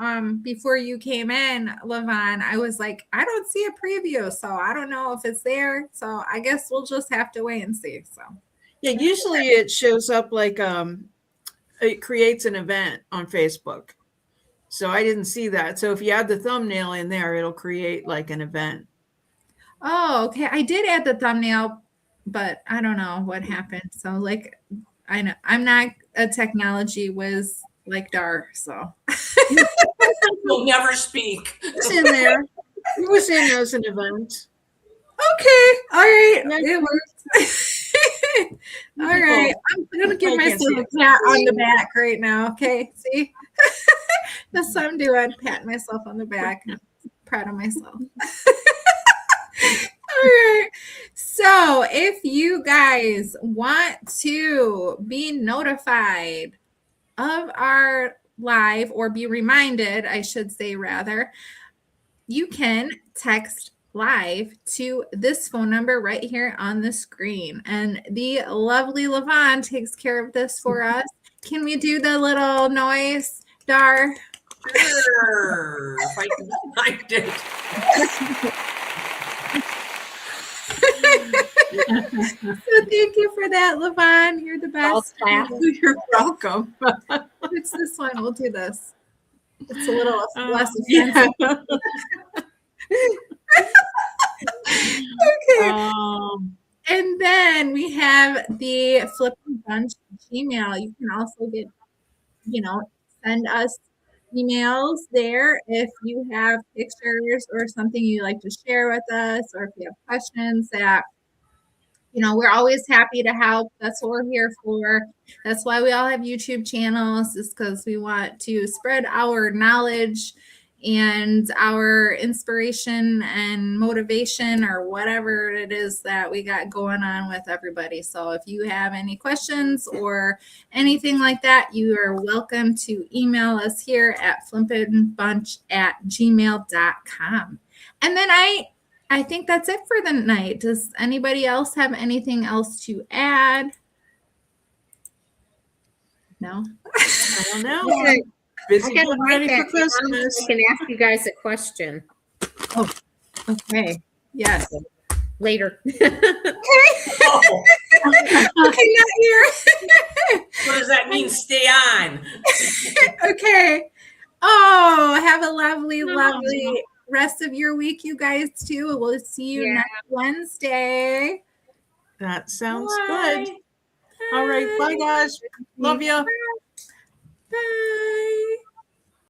before you came in, Levon, I was like, I don't see a preview, so I don't know if it's there. So I guess we'll just have to wait and see. So Yeah, usually it shows up like it creates an event on Facebook. So I didn't see that. So if you add the thumbnail in there, it'll create like an event. oh, okay. I did add the thumbnail, but I don't know what happened. So like, I know I'm not a technology whiz like Dar. So We'll never speak. It's in there. It was in as an event. okay, all right, Yeah. it works. All right, I'm gonna give I can't myself see a pat on the back right now. Okay, see, that's what I'm doing. Patting myself on the back. Proud of myself. All right. So, if you guys want to be notified of our live, or be reminded, I should say rather, you can text live to this phone number right here on the screen. And the lovely Levon takes care of this for us. Can we do the little noise, Dar? Sure, if I can find it. So thank you for that, Levon. You're the best. You're welcome. It's this one. We'll do this. It's a little less Yeah. offensive. Okay. And then we have the Flip and Bunch Gmail. You can also get, send us emails there if you have pictures or something you'd like to share with us, or if you have questions that, we're always happy to help. That's what we're here for. That's why we all have YouTube channels, is because we want to spread our knowledge and our inspiration and motivation, or whatever it is that we got going on with everybody. So if you have any questions or anything like that, you are welcome to email us here at flimpandbunch@gmail.com. And then I think that's it for the night. Does anybody else have anything else to add? No? I don't know. Okay. Busy I gotta getting write ready that for down. Christmas. I can ask you guys a question Okay. Yes. later. Oh, Okay, not here. what does that mean? Stay on. Okay. Oh, have a lovely rest of your week, you guys, too. We'll see you Yeah. next Wednesday. That sounds Bye. good. All right. Bye, guys. Love you. Bye.